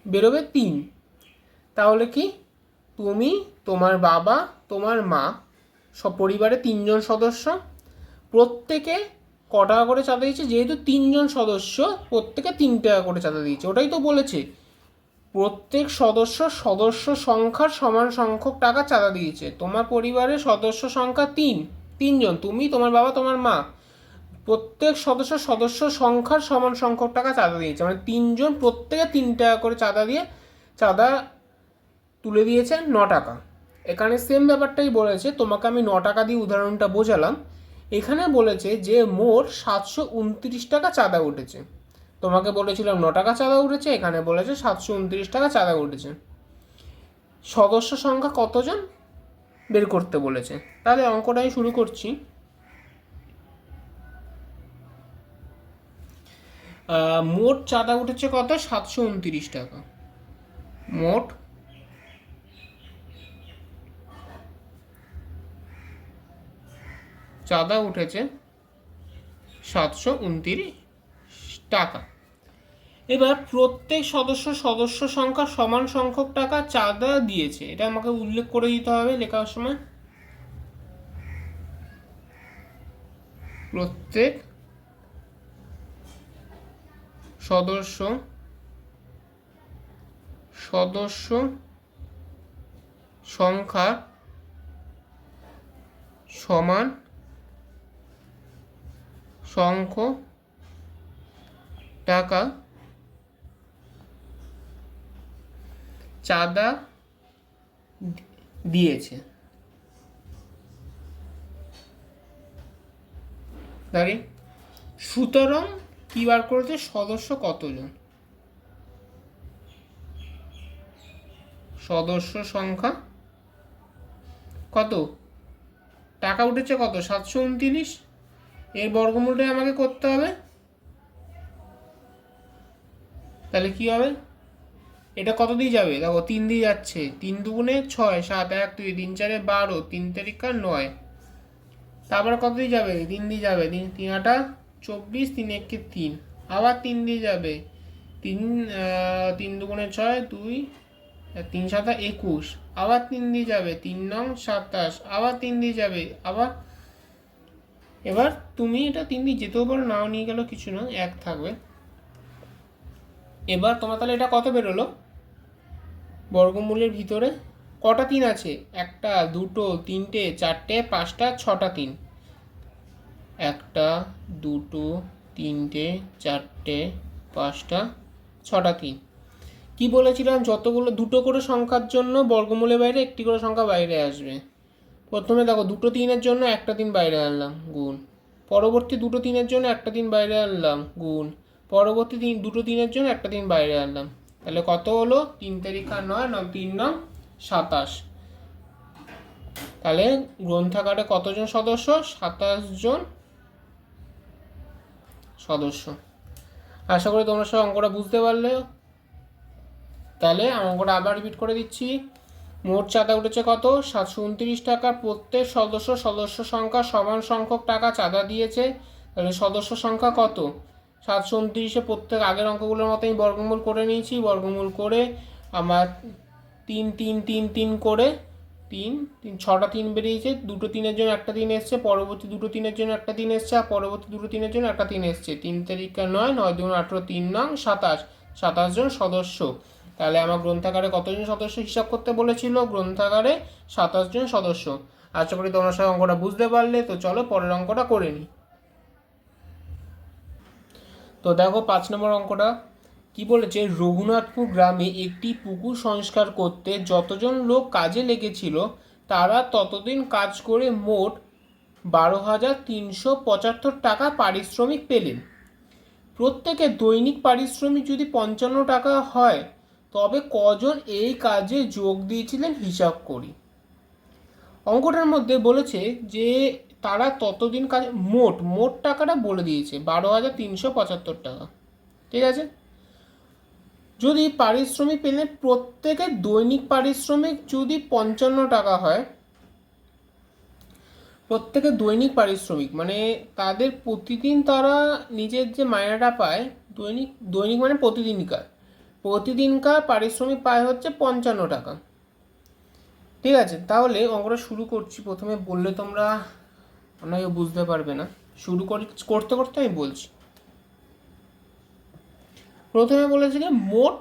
বেরোবে 3। তাহলে কি, তুমি, তোমার বাবা, তোমার মা, সব পরিবারে 3জন সদস্য, প্রত্যেকে ক টাকা করে চাঁদা দিয়েছে, যেহেতু 3জন সদস্য প্রত্যেকে 3 টাকা করে চাঁদা দিয়েছে, ওটাই তো বলেছে প্রত্যেক সদস্য সংখ্যার সমান সংখ্যক টাকা চাঁদা দিয়েছে। তোমার পরিবারের সদস্য সংখ্যা 3জন, তুমি, তোমার বাবা, তোমার মা, প্রত্যেক সদস্য সংখ্যার সমান সংখ্যক টাকা চাঁদা দিয়েছে, মানে 3জন প্রত্যেকে 3 টাকা করে চাঁদা দিয়ে চাঁদা তুলে দিয়েছে 9 টাকা। এখানে সেম ব্যাপারটাই বলেছে, তোমাকে আমি 9 টাকা দিয়ে উদাহরণটা বোঝালাম। এখানে বলেছে যে মোট 729 টাকা চাঁদা উঠেছে। তোমাকে বলেছিলাম 9 টাকা চাঁদা উঠেছে, এখানে বলেছে 729 টাকা চাঁদা উঠেছে। সদস্য সংখ্যা কতজন বের করতে বলেছে। তাহলে অঙ্কটা আমি শুরু করছি। মোট চাঁদা উঠেছে কত, 729 টাকা। মোট চাঁদা উঠেছে 729 টাকা। এবার প্রত্যেক সদস্য সংখ্যা সমান সংখ্যক টাকা চাঁদা দিয়েছে, এটা আমাকে উল্লেখ করে দিতে হবে লেখার সময়। প্রত্যেক সদস্য সংখ্যা সমান সংখ্যক টাকা চাঁদা দিয়েছে। দাঁড়ি সুতরাং কি বার করেছে, সদস্য কতজন, সদস্য সংখ্যা কত, টাকা উঠেছে কত 729, এর বর্গমূলটাই আমাকে করতে হবে। তাহলে কি হবে, এটা কত দিয়ে যাবে, দেখো 3 দিয়ে যাচ্ছে, 3 দুগুণে 6, 7 1 2 3 4 12, 3 তারিখা 9, তারপরে কত দিয়ে যাবে, 3 দিয়ে যাবে, 3 8 24, 3 1 3, আবার 3 দিয়ে যাবে, 3 দুগুণে 6 2, 3 7 21, আবার 3 দিয়ে যাবে, 3 9 27, আবার 3 দিয়ে যাবে, আবার এবার তুমি এটা 3 দিয়ে যেতেও পারো, নাও নিয়ে গেল কিছু না, 1 থাকবে। এবার তোমার তাহলে এটা কত বেরোলো, বর্গমূলের ভিতরে কটা 3 আছে, 1 2 3 4 5 6টা 3, 1 2 3 4 5 6টা 3। কি বলেছিলাম, যতগুলো দুটো করে সংখ্যার জন্য বর্গমূলের বাইরে একটি করে সংখ্যা বাইরে আসবে। প্রথমে দেখো দুটো 3-এর জন্য একটা 3 বাইরে আনলাম গুণ, পরবর্তী দুটো 3-এর জন্য একটা 3 বাইরে আনলাম গুণ, পরবর্তী দুটো 3-এর জন্য একটা 3 বাইরে আনলাম। তাহলে কত হলো, 3 তারিখা 9 9 3 9 27। তাহলে গ্রন্থাগারে কতজন সদস্য, 27 জন সদস্য। আশা করি তোমরা সব অঙ্কটা বুঝতে পারলে। তাহলে অঙ্কটা আবার রিপিট করে দিচ্ছি। মোট চাঁদা উঠেছে কত, 729 টাকা। প্রত্যেক সদস্য সংখ্যা সমান সংখ্যক টাকা চাঁদা দিয়েছে। তাহলে সদস্য সংখ্যা কত, 729-এ প্রত্যেক আগের অঙ্কগুলোর মতো আমি বর্গমূল করে নিয়েছি। বর্গমূল করে আমার 3 3 3 3 করে 3 3 6টা 3 বেরিয়েছে, দুটো 3-এর জন্য একটা 3 এসছে, পরবর্তী দুটো 3-এর জন্য একটা 3 এসছে, আর পরবর্তী দুটো 3-এর জন্য একটা 3 এসছে। 3 তারিখা 9 9 2 18 3 9 27, 27 জন সদস্য। তাহলে আমার গ্রন্থাগারে কতজন সদস্য হিসাব করতে বলেছিল, গ্রন্থাগারে 27 জন সদস্য। আশা করি তোমরা সব অঙ্কটা বুঝতে পারলে। তো চলো পরের অঙ্কটা করে নিই। তো দেখো 5 নম্বর অঙ্কটা কি বলেছে, রঘুনাথপুর গ্রামে একটি পুকুর সংস্কার করতে যতজন লোক কাজে লেগেছিল তারা ততদিন কাজ করে মোট 12,375 টাকা পারিশ্রমিক পেলেন। প্রত্যেকে দৈনিক পারিশ্রমিক যদি 55 টাকা হয় তবে কজন এই কাজে যোগ দিয়েছিলেন হিসাব করি। অঙ্কটার মধ্যে বলেছে যে তারা ততদিন কাজ, মোট টাকাটা বলে দিয়েছে 12,375 টাকা, ঠিক আছে। যদি পারিশ্রমিক পেলে প্রত্যেকের দৈনিক পারিশ্রমিক যদি 55 টাকা হয়, প্রত্যেকের দৈনিক পারিশ্রমিক মানে তাদের প্রতিদিন তারা নিজের যে মায়নাটা পায়, দৈনিক মানে প্রতিদিনকার পারিশ্রমিক পায় হচ্ছে 55 টাকা, ঠিক আছে। তাহলে অঙ্কটা শুরু করছি। প্রথমে বললে তোমরা অনেকে বুঝতে পারবে না, শুরু করতে করতে আমি বলছি। প্রথমে বলেছে যে মোট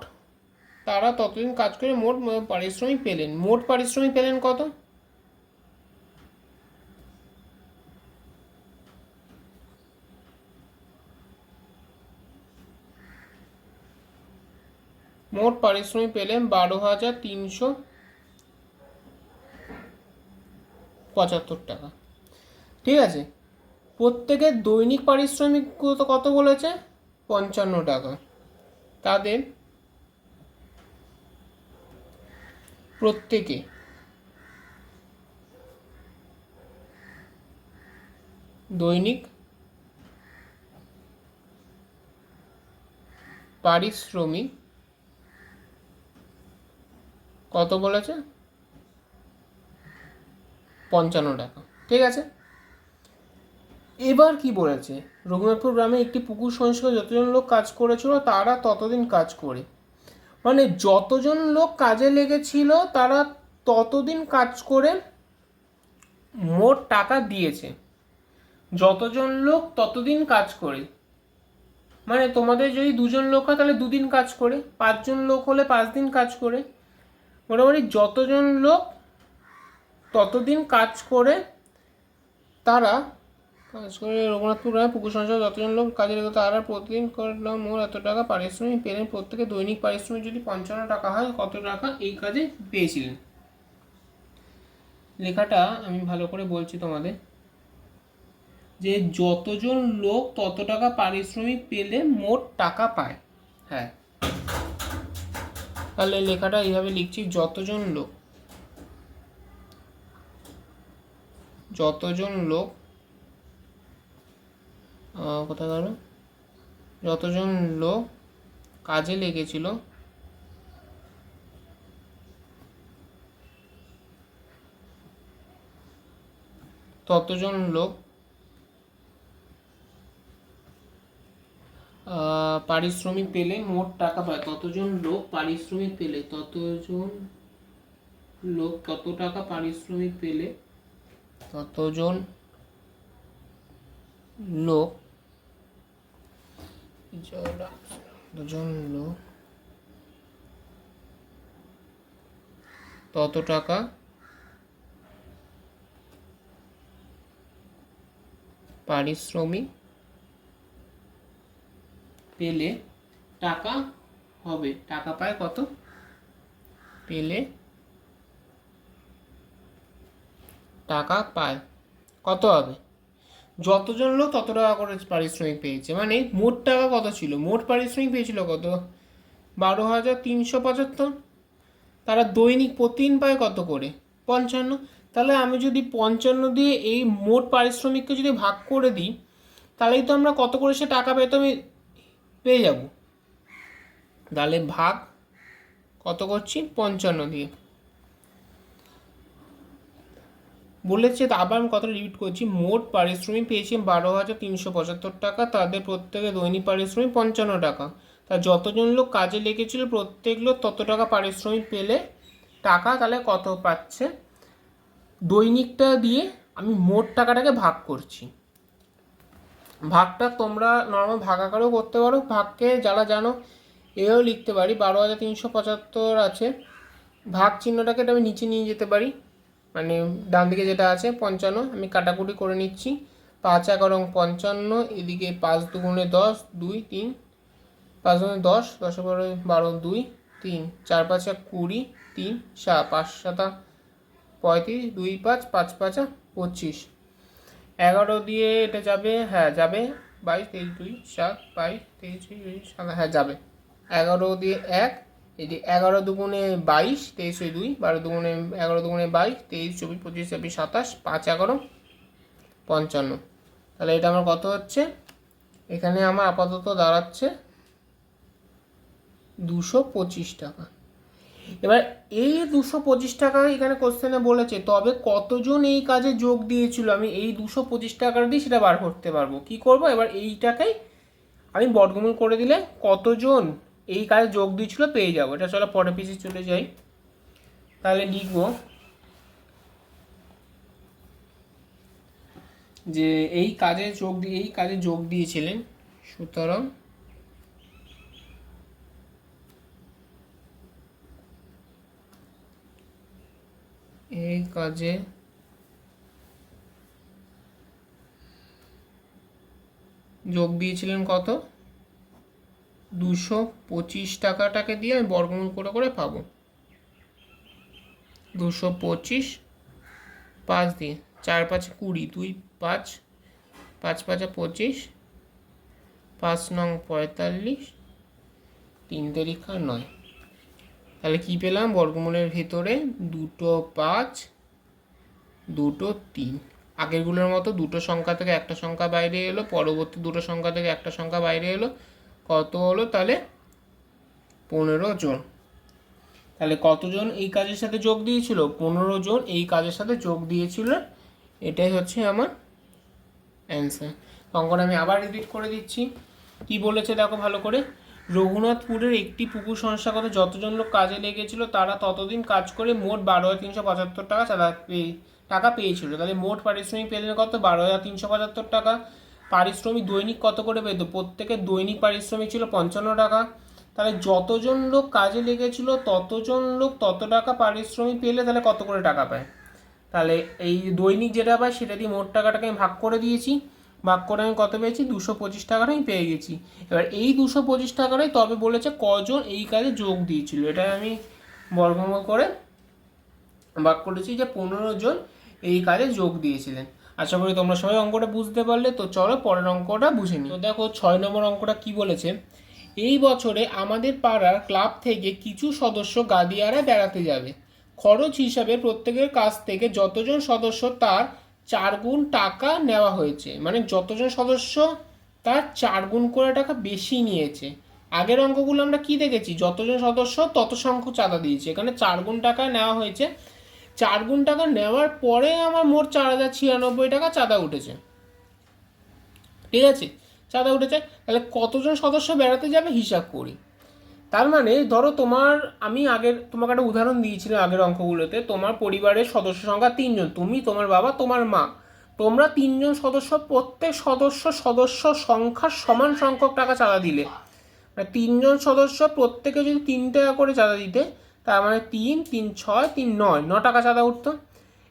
তারা ততদিন কাজ করে মোট পারিশ্রমিক পেলেন। মোট পারিশ্রমিক পেলেন কত, মোট পারিশ্রমিক পেলেন 12,375 টাকা, ঠিক আছে। প্রত্যেকের দৈনিক পারিশ্রমিক কত বলেছে, 55 টাকা। তাদের প্রত্যেকে দৈনিক পারিশ্রমিক কত বলেছে, 55 টাকা, ঠিক আছে। এবার কি বলেছে, রঘুনাথপুর গ্রামে একটি পুকুর সংস্কার যতজন লোক কাজ করেছিল তারা ততদিন কাজ করে, মানে যতজন লোক কাজে লেগেছিল তারা ততদিন কাজ করে মোট টাকা দিয়েছে। যতজন লোক ততদিন কাজ করে, মানে তোমাদের যদি 2জন লোক হয় তাহলে 2 দিন কাজ করে, 5জন লোক হলে 5 দিন কাজ করে, মোটামুটি যতজন লোক ততদিন কাজ করে তারা কাজ করে রঘুনাথপুর গ্রামে পুকুর সংস্কার যতজন লোক কাজে লেগে তারা প্রতিদিন করলাম মোট এত টাকা পারিশ্রমিক পেলেন। প্রত্যেকে দৈনিক পারিশ্রমিক যদি 55 টাকা হয় কত টাকা এই কাজে পেয়েছিলেন। লেখাটা আমি ভালো করে বলছি তোমাদের, যে যতজন লোক তত টাকা পারিশ্রমিক পেলে মোট টাকা পায়। হ্যাঁ, তাহলে লেখাটা এইভাবে লিখছি, যতজন লোক কোথায় গেল, যতজন লোক কাজে লেগেছিল ততজন লোক পারিশ্রমিক পেলে মোট টাকা পায়। ততজন লোক পারিশ্রমিক পেলে, ততজন লোক কত টাকা পারিশ্রমিক পেলে, ততজন লোক তত টাকা পারিশ্রমিক পেলে টাকা হবে, টাকা পায় কত, পেলে টাকা পায় কত হবে, যতজন লোক তত টাকা করে পারিশ্রমিক পেয়েছে। মানে মোট টাকা কত ছিল, মোট পারিশ্রমিক পেয়েছিল কত, 12,375। তারা দৈনিক প্রতিদিন পায় কত করে, 55। তাহলে আমি যদি 55 দিয়ে এই মোট পারিশ্রমিককে যদি ভাগ করে দিই তাহলেই তো আমরা কত করে সে টাকা পেয়ে যাব। তাহলে ভাগ কত করছি, 55 দিয়ে। বলেছে, আবার আমি কথাটা রিপিট করছি, মোট পারিশ্রমিক পেয়েছি 12,375 টাকা, তাদের প্রত্যেকে দৈনিক পারিশ্রমিক 55 টাকা। তা যতজন লোক কাজে লেগেছিল প্রত্যেক লোক তত টাকা পারিশ্রমিক পেলে টাকা তাহলে কত পাচ্ছে, দৈনিকটা দিয়ে আমি মোট টাকাটাকে ভাগ করছি। ভাগটা তোমরা নর্মাল ভাগ আকারেও করতে পারো, ভাগকে যারা জানো এও লিখতে পারি, 12,375 আছে, ভাগ চিহ্নটাকে আমি নিচে নিয়ে যেতে পারি, মানে ডান দিকে যেটা আছে 55 আমি কাটাকুটি করে নিচ্ছি, 5 11 55, এদিকে 5 2 10, 2 3, 5 10, 10 12 2 3, 4 5 20, 3 5 7 35, 2 5 5 5 25, 11 দিয়ে এটা যাবে, হ্যাঁ যাবে, 22 23 2 7 22 23 2 7, হ্যাঁ যাবে, 11 দিয়ে 1, এটি 11 দুগুণে 22, 23 2, 12 দুগুণে 11 দুগুণে 22, 23 24 25 26 27, 5 11 55। তাহলে এটা আমার কত হচ্ছে, এখানে আমার আপাতত দাঁড়াচ্ছে 225 টাকা। এবার এই 225 টাকা এখানে কোশ্চেনে বলেছে, তবে কতজন এই কাজে যোগ দিয়েছিল, আমি এই 225 টাকা দিয়ে সেটা বার করতে পারবো। কি করব, এবার এইটাকেই আমি বর্গমূল করে দিলে কতজন এই কাজে যোগ দিয়েছিল পেয়ে যাবো। এটা চলো পরের পেজে চলে যাই, তাহলে লিখব যে এই কাজে যোগ দিয়েছিলেন, সুতরাং এই কাজে যোগ দিয়েছিলেন কত, 225 টাকাটাকে দিয়ে আমি বর্গমূল করে করে পাবো, 225 5 দিয়ে, 4 5 20, 2 5, 5 5 25, 5 9 45, 3 তারিখা 9। তাহলে কি পেলাম, বর্গমূলের ভিতরে 2 5 2 3, আগেরগুলোর মতো দুটো সংখ্যা থেকে একটা সংখ্যা বাইরে এলো, পরবর্তী দুটো সংখ্যা থেকে একটা সংখ্যা বাইরে এলো, কত হলো তাহলে 15 জন। তাহলে কতজন এই কাজের সাথে যোগ দিয়েছিল, 15 জন এই কাজের সাথে যোগ দিয়েছিল, এটাই হচ্ছে আমার অ্যান্সার। অঙ্কটা আমি আবার রিপিট করে দিচ্ছি। কি বলেছে দেখো ভালো করে। রঘুনাথপুরের একটি পুকুর সংস্থাগত যতজন লোক কাজে লেগেছিল তারা ততদিন কাজ করে মোট 12,375 টাকা টাকা পেয়েছিল। তাহলে মোট পারিশ্রমিক পেলেন কত? 12,375 টাকা। পারিশ্রমিক দৈনিক কত করে পেত? প্রত্যেকের দৈনিক পারিশ্রমিক ছিল 55 টাকা। তাহলে যতজন লোক কাজে লেগেছিল ততজন লোক তত টাকা পারিশ্রমিক পেলে তাহলে কত করে টাকা পায়? তাহলে এই দৈনিক যেটা পাই সেটা দিয়ে মোট টাকাটাকে আমি ভাগ করে দিয়েছি। ভাগ করে আমি কত পেয়েছি? 225 টাকাটা আমি পেয়ে গেছি। এবার এই 225 টাকাটাই তবে বলেছে কজন এই কাজে যোগ দিয়েছিল, এটা আমি বর্গমূল করে ভাগ করেছি যে 15 জন এই কাজে যোগ দিয়েছিলেন। আশা করি তোমরা সবাই অঙ্কটা বুঝতে পারলে। তো চলো পরের অঙ্কটা বুঝে নিই। তো দেখো 6 নম্বর অঙ্কটা কি বলেছে। এই বছরে আমাদের পাড়ার ক্লাব থেকে কিছু সদস্য গাদিয়ারা বেড়াতে যাবে। খরচ হিসাবে প্রত্যেকের কাছ থেকে যতজন সদস্য তার 4 গুণ টাকা নেওয়া হয়েছে। মানে যতজন সদস্য তার 4 গুণ করে টাকা বেশি নিয়েছে। আগের অঙ্কগুলো আমরা কি দেখেছি? যতজন সদস্য তত সংখ্যক চাঁদা দিয়েছে, এখানে 4 গুণ টাকা নেওয়া হয়েছে। 4 গুণ টাকা নেওয়ার পরে আমার মোট 4,096 টাকা চাঁদা উঠেছে। ঠিক আছে, চাঁদা উঠেছে। তাহলে কতজন সদস্য বেড়াতে যাবে হিসাব করি। তার মানে ধরো আমি আগের তোমাকে একটা উদাহরণ দিয়েছিলাম আগের অঙ্কগুলোতে। তোমার পরিবারের সদস্য সংখ্যা 3 জন, তুমি, তোমার বাবা, তোমার মা। তোমরা 3 জন সদস্য, প্রত্যেক সদস্য সংখ্যার সমান সংখ্যক টাকা চাঁদা দিলে। মানে 3 জন সদস্য প্রত্যেকে যদি 3 টাকা করে চাঁদা দিতে, তার মানে 3, 3, 6, 3, 9 টাকা চাঁদা উঠতো।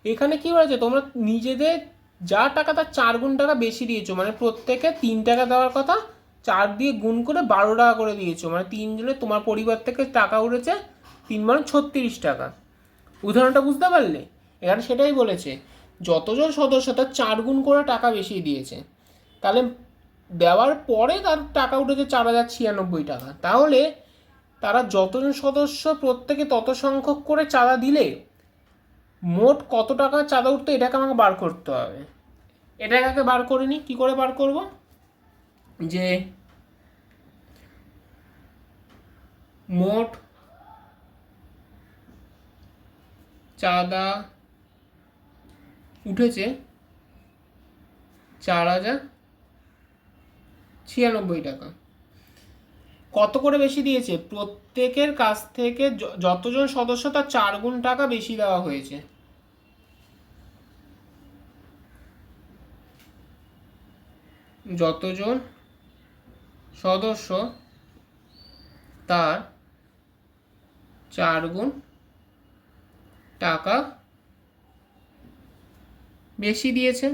এখানে কি হয়েছে? তোমরা নিজেদের যা টাকা তার 4 গুণ টাকা বেশি দিয়েছো। মানে প্রত্যেকে 3 টাকা দেওয়ার কথা 4 দিয়ে গুণ করে 12 টাকা করে দিয়েছো। মানে 3 জনে তোমার পরিবার থেকে টাকা উঠেছে 3 মানে 36 টাকা। উদাহরণটা বুঝতে পারলে? এখানে সেটাই বলেছে যতজন সদস্য তার 4 গুণ করে টাকা বেশি দিয়েছে। তাহলে দেওয়ার পরে তার টাকা উঠেছে 4,096 টাকা। তাহলে তারা যতজন সদস্য প্রত্যেকে তত সংখ্যক করে চাঁদা দিলে মোট কত টাকা চাঁদা উঠতো এটাকে আমাকে বার করতে হবে। এটাকে বার করে নিই। কী করে বার করব? যে মোট চাঁদা উঠেছে 4,096 টাকা। কত করে বেশি দিয়েছে? প্রত্যেকের কাছ থেকে যতজন সদস্য তার 4 গুণ টাকা বেশি দেওয়া হয়েছে। যতজন সদস্য তার 4 গুণ টাকা বেশি দিয়েছে।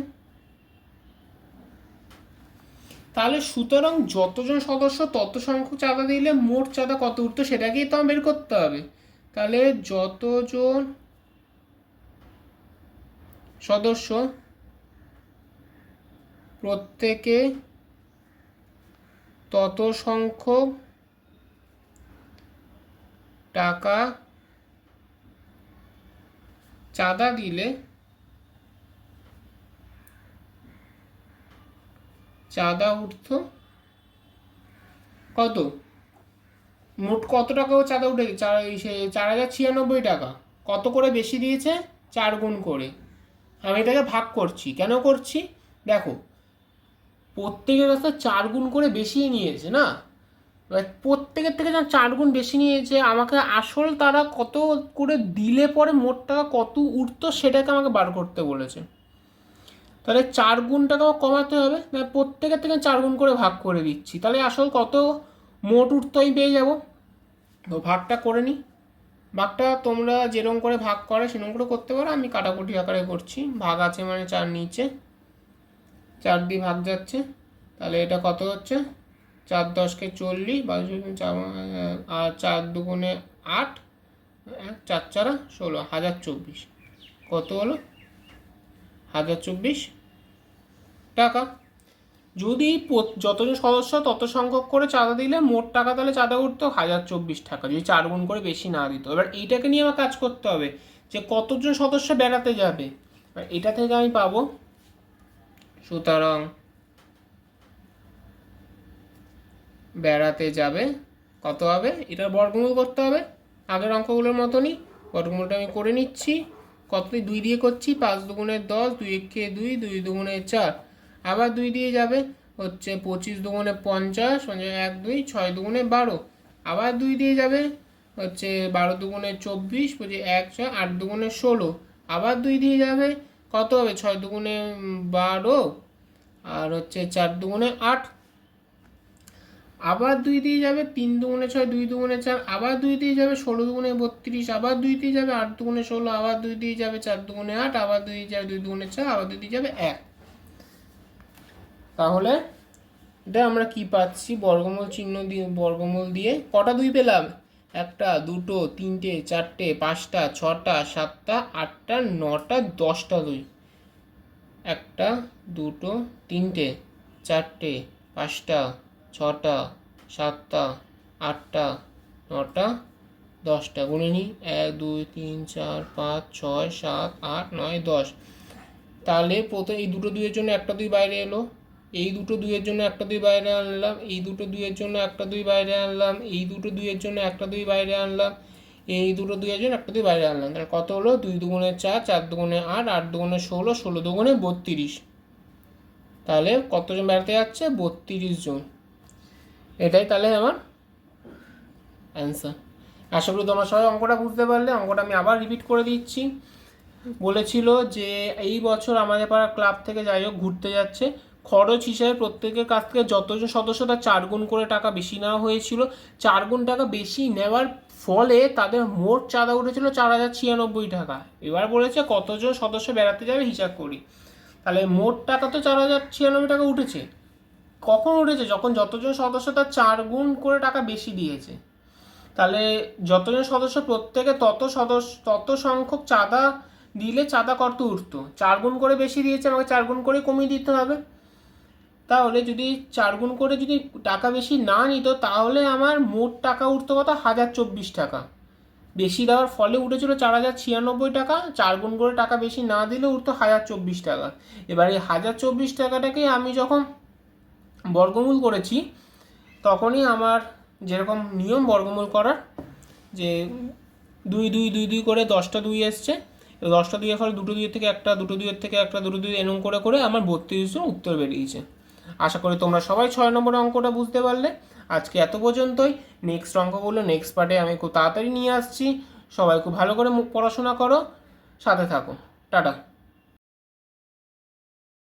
তাহলে সুতরাং যতজন সদস্য তত সংখ্যক চাঁদা দিলে মোট চাঁদা কত উঠতো সেটাকেই তো আমার বের করতে হবে। তাহলে যতজন সদস্য প্রত্যেকে তত সংখ্যক টাকা চাঁদা দিলে চাঁদা উঠত কত? মোট কত টাকা চাঁদা উঠে? 4,096 টাকা। কত করে বেশি দিয়েছে? 4 গুণ করে। আমি এটাকে ভাগ করছি। কেন করছি? দেখো প্রত্যেকের কাছে 4 গুণ করে বেশি নিয়েছে না। প্রত্যেকের থেকে যখন 4 গুণ বেশি নিয়েছে, আমাকে আসল তারা কত করে দিলে পরে মোট টাকা কত উঠতো সেটাকে আমাকে বার করতে বলেছে। তাহলে 4 গুণ টাকাও কমাতে হবে। প্রত্যেকের থেকে 4 গুণ করে ভাগ করে দিচ্ছি। তাহলে আসল কত মোট উঠতো আমি পেয়ে যাব। তো ভাগটা করে নিই। ভাগটা তোমরা যেরকম করে ভাগ করে সেরকম করে করতে পারো। আমি কাটাকুটি আকারে করছি। ভাগ আছে মানে 4 নিচে, 4 দিয়ে ভাগ যাচ্ছে। তাহলে এটা কত হচ্ছে? 4 10কে 40, আর 4 দুগুণে 8, 4 4 16, 1024। কত হলো? 1024 টাকা। যদি যতজন সদস্য তত সংখ্যক করে চাঁদা দিলে মোট টাকা তাহলে চাঁদা উঠতো 1024 টাকা, যদি 4 গুণ করে বেশি না দিত। এবার এইটাকে নিয়ে আমার কাজ করতে হবে যে কতজন সদস্য বেড়াতে যাবে। এটা থেকে আমি পাবো, সুতরাং বেড়াতে যাবে কত হবে? এটার বর্গমূল করতে হবে আগের অঙ্কগুলোর মতনই। বর্গমূলটা আমি করে নিচ্ছি। কত? 2 দিয়ে করছি। 5 দুগুণে 10, 2 একে 2, 2 দুগুণে 4, আবার 2 দিয়ে যাবে হচ্ছে 25 দুগুণে 50, মানে 1 2, 6 দুগুণে 12, আবার 2 দিয়ে যাবে হচ্ছে 12 দুগুণে 24, বলছি 1 6, 8 দুগুণে 16, আবার 2 দিয়ে যাবে কত হবে 6 দুগুণে 12 আর হচ্ছে 4 দুগুণে 8, আবার 2 দিয়ে যাবে 3 দুগুণে 6, 2 দুগুণে 4, আবার 2 দিয়ে যাবে 16 দুগুণে 32, আবার 2 দিয়ে যাবে 8 দুগুণে 16, আবার 2 দিয়ে যাবে 4 দুগুণে 8, আবার 2 দিয়ে যাবে 2 দুগুণে 4, আবার 2 দিয়ে যাবে 1। তাহলে এটা আমরা কি পাচ্ছি, বর্গমূল চিহ্ন দিয়ে বর্গমূল দিয়ে কটা 2 পেলাম, একটা, দুটো, তিনটে, চারটে, পাঁচটা, ছটা, সাতটা, আটটা, নটা, 10টা 2, একটা, দুটো, তিনটে, চারটে, পাঁচটা, ছটা, সাতটা, আটটা, নটা, 10টা, গুনে নিই 1 2 3 4 5 6 7 8 9 10। তাহলে প্রথমে এই দুটো 2-এর জন্য একটা 2 বাইরে এলো, এই দুটো 2-এর জন্য একটা 2 বাইরে আনলাম, এই দুটো 2-এর জন্য একটা 2 বাইরে আনলাম, এই দুটো 2-এর জন্য একটা 2 বাইরে আনলাম, এই দুটো 2-এর জন্য একটা 2 বাইরে আনলাম। তাহলে কত হলো, 2 দুগুণে 4, 4 দুগুণে 8, 8 দুগুণে 16, 16 দুগুণে 32। তাহলে কতজন বেড়াতে যাচ্ছে, 32 জন। এটাই তাহলে আমার অ্যান্সার। আশা করি তোমরা সবাই অঙ্কটা বুঝতে পারলে। অঙ্কটা আমি আবার রিপিট করে দিচ্ছি। বলেছিল যে এই বছর আমাদের পাড়া ক্লাব থেকে যাই হোক ঘুরতে যাচ্ছে, খরচ হিসাবে প্রত্যেকের কাছ থেকে যতজন সদস্য তার 4 গুণ করে টাকা বেশি নেওয়া হয়েছিল। 4 গুণ টাকা বেশি নেওয়ার ফলে তাদের মোট চাঁদা উঠেছিল 4096 টাকা। এবার বলেছে কতজন সদস্য বেড়াতে যাবে হিসাব করি। তাহলে মোট টাকা তো 4096 টাকা উঠেছে। কখন উঠেছে, যখন যতজন সদস্য তার 4 গুণ করে টাকা বেশি দিয়েছে। তাহলে যতজন সদস্য প্রত্যেকে তত সংখ্যক চাঁদা দিলে চাঁদা কত উঠতো, 4 গুণ করে বেশি দিয়েছে, আমাকে 4 গুণ করে কমিয়ে দিতে হবে। তাহলে যদি 4 গুণ করে যদি টাকা বেশি না নিত তাহলে আমার মোট টাকা উঠতো কত, 1024 টাকা। বেশি দেওয়ার ফলে উঠেছিল 4096 টাকা, 4 গুণ করে টাকা বেশি না দিলে উঠতো 1024 টাকা। এবার এই 1024 টাকাটাকে আমি যখন বর্গমূল করেছি তখনই আমার যেরকম নিয়ম বর্গমূল করার, যে 2 2 2 2 করে 10টা 2 এসছে, 10টা 2 এর ফলে দুটো 2 থেকে একটা, দুটো 2 থেকে একটা, দুটো 2 এরকম করে করে আমার 32 জন উত্তর বেরিয়েছে। আশা করি তোমরা সবাই 6 নম্বর অঙ্কটা বুঝতে পারলে। আজকে এত পর্যন্তই। নেক্সট অঙ্কগুলো নেক্সট পার্টে আমি খুব তাড়াতাড়ি নিয়ে আসছি। সবাই খুব ভালো করে পড়াশোনা করো, সাথে থাকো। টাটা।